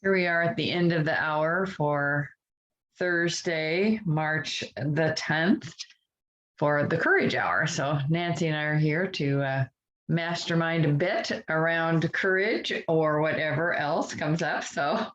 Here we are at the end of the hour for Thursday, March the 10th for the Courage Hour. So Nancy and I are here to mastermind a bit around courage or whatever else comes up. So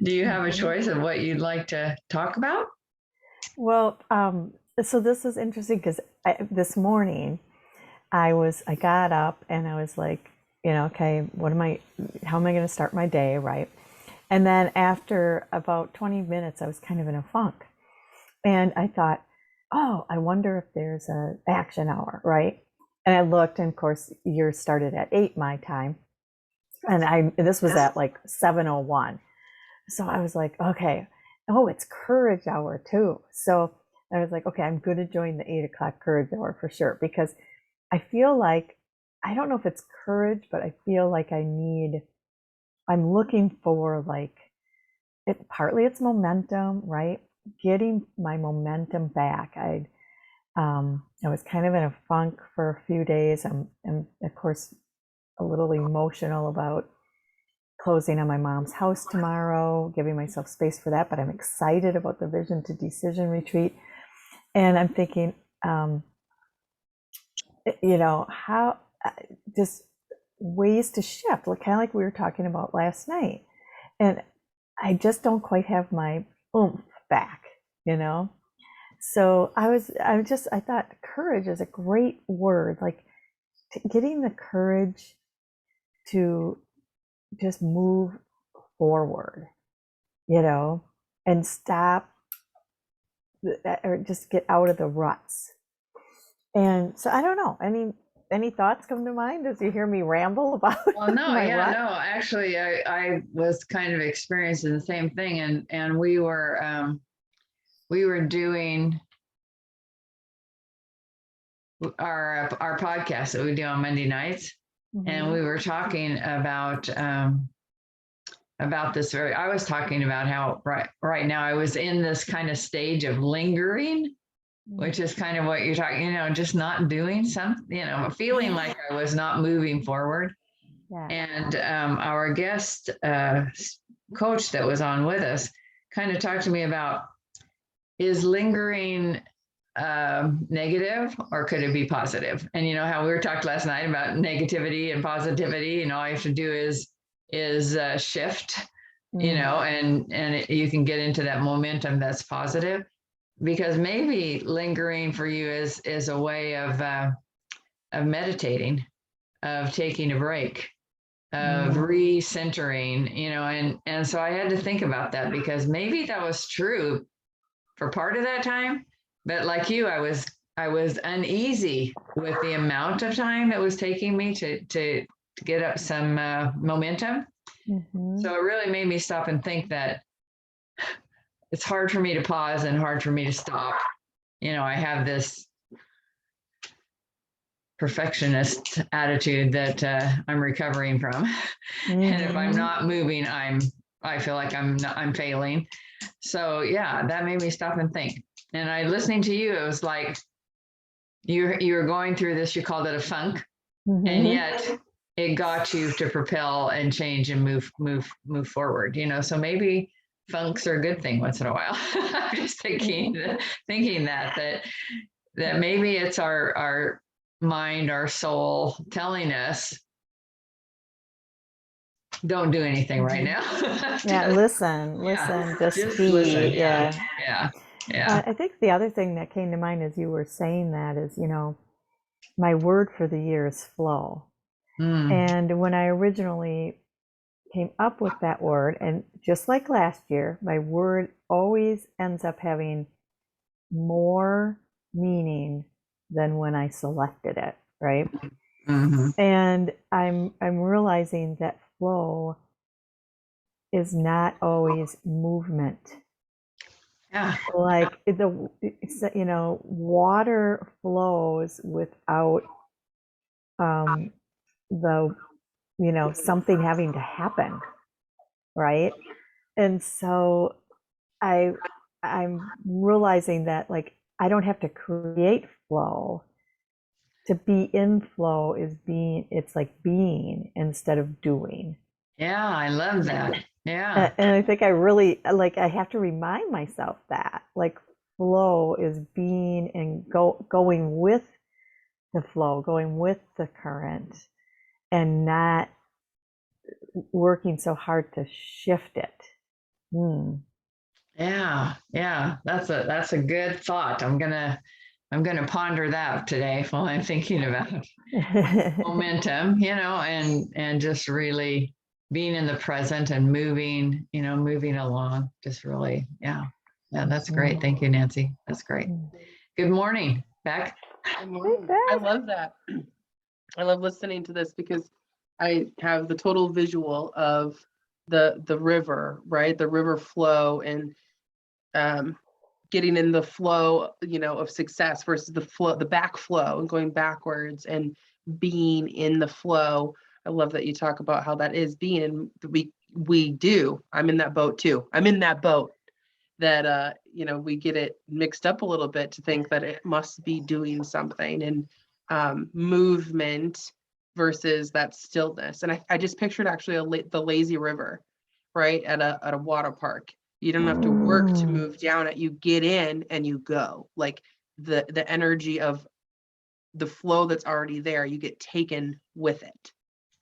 do you have a choice of what you'd like to talk about? Well, so this is interesting because this morning I got up and I was like, okay, how am I going to start my day, right? And then after about 20 minutes, I was kind of in a funk. And I thought, oh, I wonder if there's a action hour, right? And I looked, and of course, yours started at 8 my time. And this was at like 7:01. So I was like, okay, oh, it's courage hour too. So I was like, okay, I'm going to join the 8 o'clock courage hour for sure, because I feel like, I don't know if it's courage, but I feel like I'm looking for like partly it's momentum, right? Getting my momentum back. I was kind of in a funk for a few days. I'm of course a little emotional about closing on my mom's house tomorrow, giving myself space for that, but I'm excited about the Vision to Decision retreat. And I'm thinking, how just ways to shift, kind of like we were talking about last night. And I just don't quite have my oomph back, you know? So I thought courage is a great word, like getting the courage to just move forward, and stop or just get out of the ruts. And so I don't know. Any thoughts come to mind as you hear me ramble about Well, no, my yeah, rut? no. Actually, I was kind of experiencing the same thing, and we were doing our podcast that we do on Monday nights, and we were talking about this very. I was talking about how right now I was in this kind of stage of lingering, which is kind of what you're talking. Just not doing something. Feeling like I was not moving forward. Yeah. And our guest coach that was on with us kind of talked to me about, is lingering negative or could it be positive? And how we were talking last night about negativity and positivity. All you have to do is shift, you can get into that momentum that's positive, because maybe lingering for you is a way of meditating, of taking a break, of recentering, and so I had to think about that, because maybe that was true for part of that time, but like you, I was uneasy with the amount of time it was taking me to get up some momentum. So it really made me stop and think that it's hard for me to pause and hard for me to stop. I have this perfectionist attitude that I'm recovering from. And if I'm not moving, I feel like I'm failing. So yeah, that made me stop and think. And listening to you, it was like you were going through this. You called it a funk, and yet it got you to propel and change and move forward. So maybe funks are a good thing once in a while. I'm just thinking that maybe it's our mind, our soul telling us, don't do anything right now. Yeah, listen, just be. Listen. Yeah. Yeah. I think the other thing that came to mind as you were saying that is, my word for the year is flow. And when I originally came up with that word, and just like last year, my word always ends up having more meaning than when I selected it, right? And I'm realizing that flow is not always movement. Yeah. Like water flows without the something having to happen, right? And so I I'm realizing that, like, I don't have to create flow. To be in flow is being, it's like being instead of doing. Yeah, I love that. Yeah. And I think I really like I have to remind myself that like flow is being and going with the flow, going with the current and not working so hard to shift it. Hmm. Yeah. Yeah. That's a good thought. I'm gonna ponder that today while I'm thinking about momentum, and just really being in the present and moving along. Just really, yeah. Yeah, that's great. Thank you, Nancy. That's great. Good morning, Beck. Good Hey, morning. I Beth. love that. I love listening to this because I have the total visual of the river, right? The river flow and um, getting in the flow, of success versus the back flow and going backwards and being in the flow. I love that you talk about how that is being, and we do. I'm in that boat too. I'm in that boat that we get it mixed up a little bit to think that it must be doing something, and movement versus that stillness. And I just pictured actually the lazy river, right, at a water park. You don't have to work to Mm. move down it. You get in and you go. Like the energy of the flow that's already there, you get taken with it.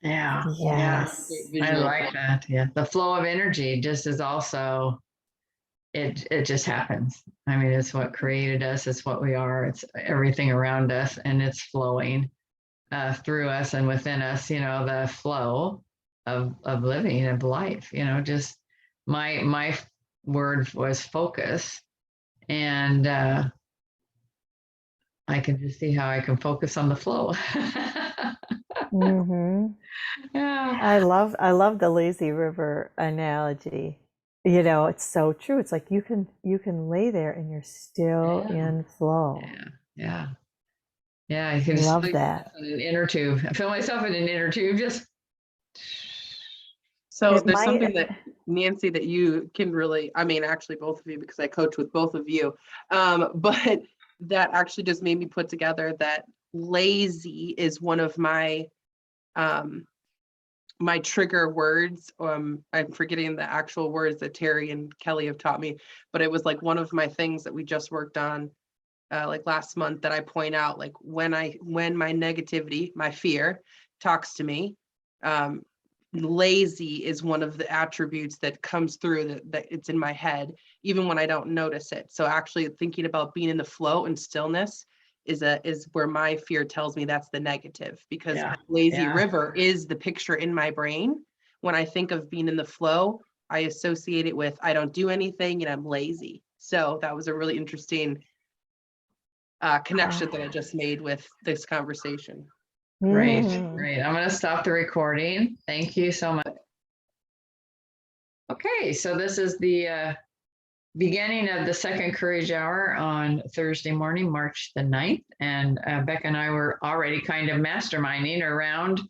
Yeah. Yeah. Yes. I Visual. like that. Yeah. The flow of energy just is also it just happens. I mean, it's what created us, it's what we are, it's everything around us, and it's flowing through us and within us, the flow of living, of life, just my word was focus. And I can just see how I can focus on the flow. Hmm. Yeah. I love the lazy river analogy. You know, it's so true. It's like you can lay there and you're still Yeah. in flow. Yeah. Yeah. Yeah. I can just Love feel that. myself in an inner tube. I feel myself in an inner tube. Just So It there's something might. that Nancy that you can really, I mean, actually both of you, because I coach with both of you, but that actually just made me put together that lazy is one of um, my trigger words. I'm forgetting the actual words that Terry and Kelly have taught me, but it was like one of my things that we just worked on like last month, that I point out, like when my negativity, my fear talks to me, um, lazy is one of the attributes that comes through, that it's in my head, even when I don't notice it. So actually thinking about being in the flow and stillness is where my fear tells me that's the negative, because yeah. lazy Yeah. river is the picture in my brain. When I think of being in the flow, I associate it with I don't do anything and I'm lazy. So that was a really interesting connection that I just made with this conversation. Great. Mhm. Great. I'm going to stop the recording. Thank you so much. Okay. So this is the beginning of the second Courage Hour on Thursday morning, March the 9th. And Becca and I were already kind of masterminding around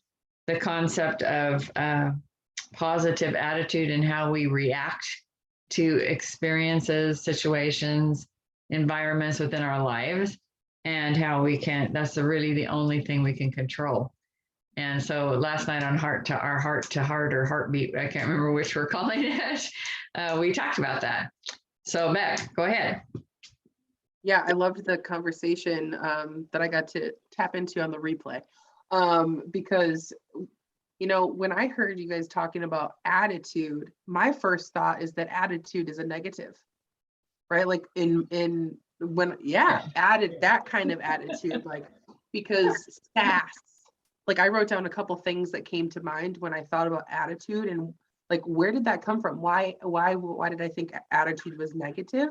the concept of positive attitude and how we react to experiences, situations, environments within our lives, and how we can, that's really the only thing we can control. And so last night on Heart to Heart or Heartbeat, I can't remember which we're calling it, we talked about that. So Beck, go ahead. Yeah, I loved the conversation that I got to tap into on the replay, because when I heard you guys talking about attitude, my first thought is that attitude is a negative, right? Like in when added that kind of attitude, like, because sass. Like I wrote down a couple things that came to mind when I thought about attitude, and like where did that come from? Why did I think attitude was negative?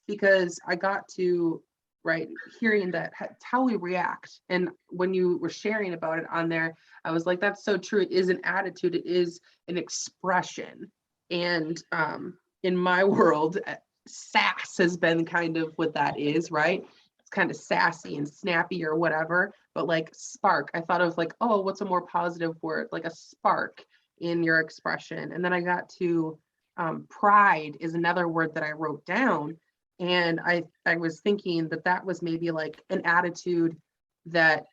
Because I got to right hearing that it's how we react. And when you were sharing about it on there, I was like, that's so true. It is an attitude, it is an expression. And in my world, sass has been kind of what that is, right? It's kind of sassy and snappy or whatever. But like spark, I thought of like, oh, what's a more positive word? Like a spark in your expression. And then I got to pride is another word that I wrote down. And I was thinking that was maybe like an attitude that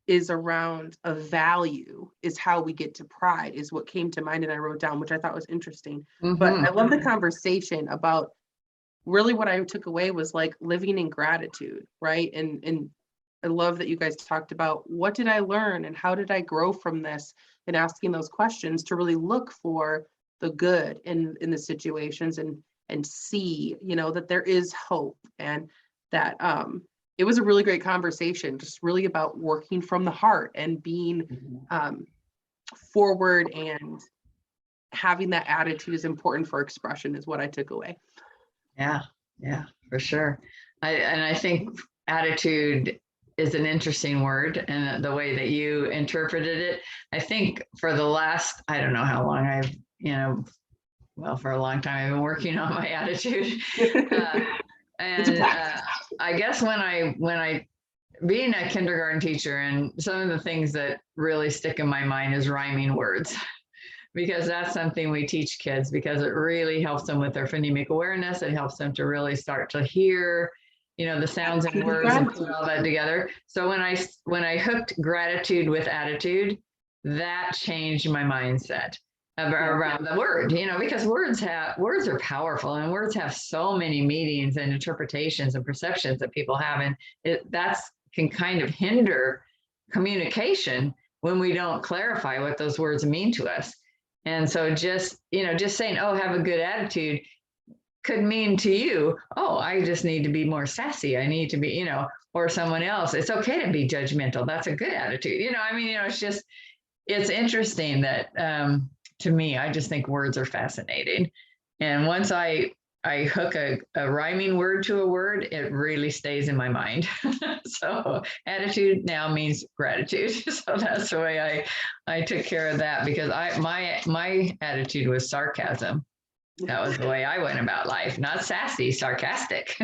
is around a value, is how we get to pride, is what came to mind and I wrote down, which I thought was interesting. But I love the conversation about, really what I took away was like living in gratitude, right? And I love that you guys talked about, what did I learn and how did I grow from this, and asking those questions to really look for the good in the situations, and see, that there is hope, and that it was a really great conversation, just really about working from the heart and being forward, and having that attitude is important for expression, is what I took away. Yeah, for sure. I think attitude is an interesting word, and the way that you interpreted it. I think for the last, I don't know how long I've, well, for a long time I've been working on my attitude. I guess when I being a kindergarten teacher, and some of the things that really stick in my mind is rhyming words. Because that's something we teach kids, because it really helps them with their phonemic awareness. It helps them to really start to hear, the sounds and words and put all that together. So when I hooked gratitude with attitude, that changed my mindset around the word, because words are powerful, and words have so many meanings and interpretations and perceptions that people have. And that's can kind of hinder communication when we don't clarify what those words mean to us. And so just saying, oh, have a good attitude could mean to you, oh, I just need to be more sassy. I need to be, or someone else, it's okay to be judgmental. That's a good attitude. It's interesting that to me, I just think words are fascinating. And once I hook a rhyming word to a word, it really stays in my mind. So attitude now means gratitude. So that's the way I took care of that, because my attitude was sarcasm. That was the way I went about life, not sassy, sarcastic.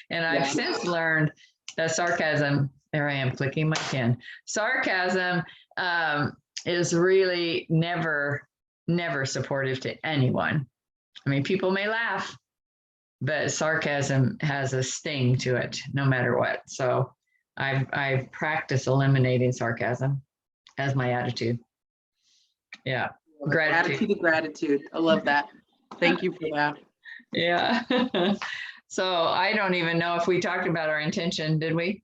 And I've since learned that sarcasm, there I am clicking my pen. Sarcasm is really never supportive to anyone. I mean, people may laugh, but sarcasm has a sting to it, no matter what. So I've practiced eliminating sarcasm as my attitude. Yeah, Attitude of gratitude. I love that. Thank you for that. Yeah. So I don't even know if we talked about our intention, did we?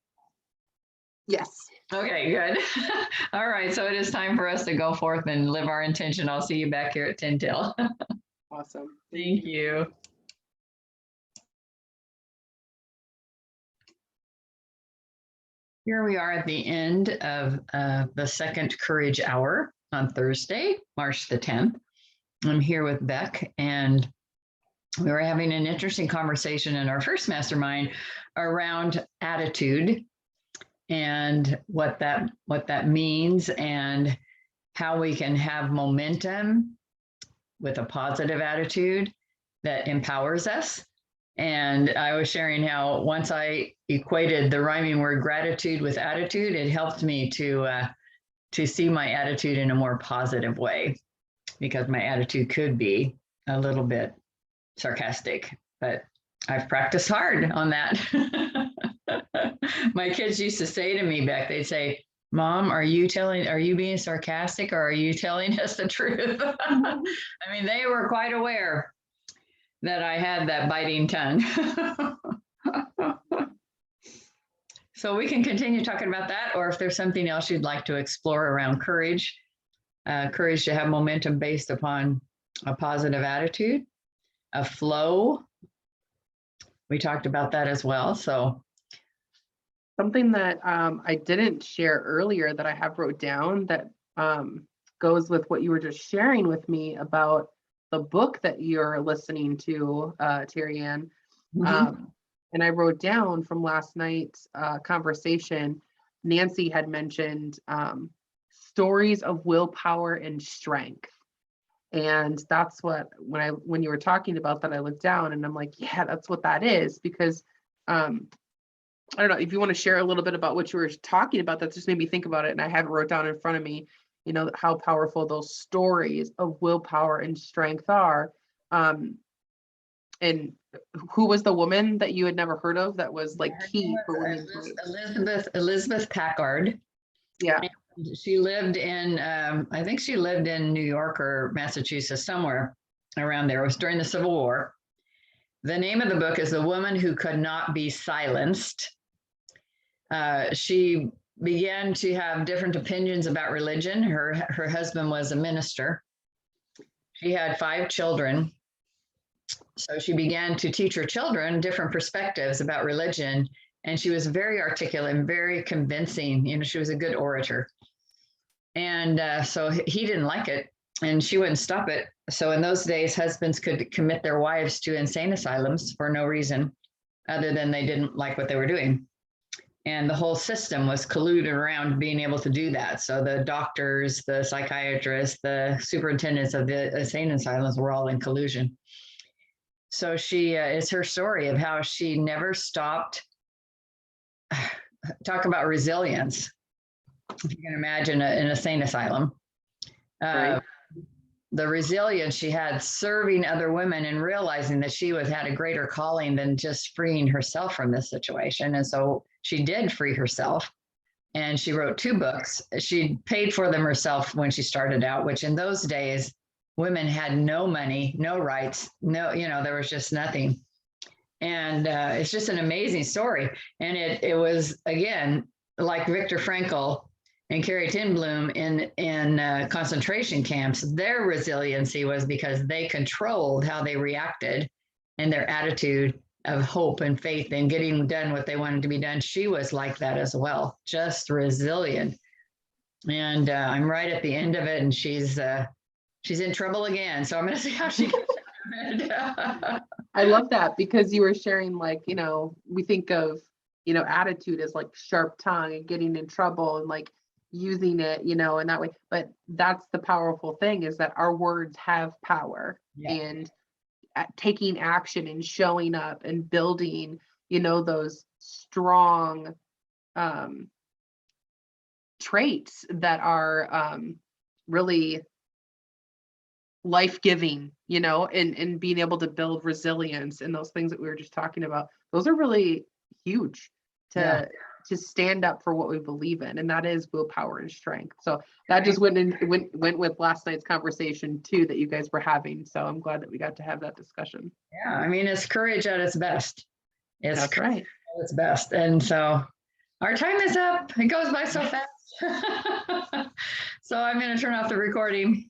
Yes. Okay, good. All right, so it is time for us to go forth and live our intention. I'll see you back here at 10 till. Awesome. Thank you. Here we are at the end of the second Courage Hour on Thursday, March the 10th. I'm here with Beck, and we were having an interesting conversation in our first mastermind around attitude and what that means, and how we can have momentum with a positive attitude that empowers us. And I was sharing how once I equated the rhyming word gratitude with attitude, it helped me to see my attitude in a more positive way, because my attitude could be a little bit sarcastic, but I've practiced hard on that. My kids used to say to me, Beck, they'd say, Mom, are you being sarcastic, or are you telling us the truth? I mean, they were quite aware that I had that biting tongue. So we can continue talking about that, or if there's something else you'd like to explore around courage, courage to have momentum based upon a positive attitude, a flow. We talked about that as well. So something that I didn't share earlier that I have wrote down that goes with what you were just sharing with me about the book that you're listening to, Terry Ann. And I wrote down from last night's conversation, Nancy had mentioned stories of willpower and strength. And that's what, when you were talking about that, I looked down and I'm like, yeah, that's what that is. Because I don't know if you want to share a little bit about what you were talking about. That just made me think about it. And I have it wrote down in front of me, how powerful those stories of willpower and strength are. And Who was the woman that you had never heard of that was like Her name key for was women's rights? Elizabeth Packard. Yeah. She lived in, I think she lived in New York or Massachusetts, somewhere around there. It was during the Civil War. The name of the book is The Woman Who Could Not Be Silenced. She began to have different opinions about religion. Her husband was a minister. She had 5 children. So she began to teach her children different perspectives about religion. And she was very articulate and very convincing. You know, she was a good orator. And so he didn't like it, and she wouldn't stop it. So in those days, husbands could commit their wives to insane asylums for no reason other than they didn't like what they were doing. And the whole system was colluded around being able to do that. So the doctors, the psychiatrists, the superintendents of the insane asylums were all in collusion. So she is her story of how she never stopped. Talk about resilience. If you can imagine an insane asylum, Right. the resilience she had serving other women and realizing that she had a greater calling than just freeing herself from this situation. And so she did free herself, and she wrote 2 books. She paid for them herself when she started out, which in those days, women had no money, no rights, no, you know, there was just nothing. And it's just an amazing story. And it was, again, like Viktor Frankl and Carrie Ten Bloom in concentration camps. Their resiliency was because they controlled how they reacted and their attitude of hope and faith and getting done what they wanted to be done. She was like that as well, just resilient. And I'm right at the end of it, and she's in trouble again. So I'm going to see how she gets out of it. I love that, because you were sharing, like, you know, we think of, you know, attitude as like sharp tongue and getting in trouble and like using it, you know, in that way. But that's the powerful thing, is that our words have power. Yeah. And taking action and showing up and building, you know, those strong traits that are really life-giving, you know, and being able to build resilience and those things that we were just talking about. Those are really huge to stand up for what we believe in, and that is willpower and strength. So that just went with last night's conversation too that you guys were having. So I'm glad that we got to have that discussion. Yeah, I mean, it's courage at its best. It's That's right. at its best. And so our time is up. It goes by so fast. So I'm going to turn off the recording.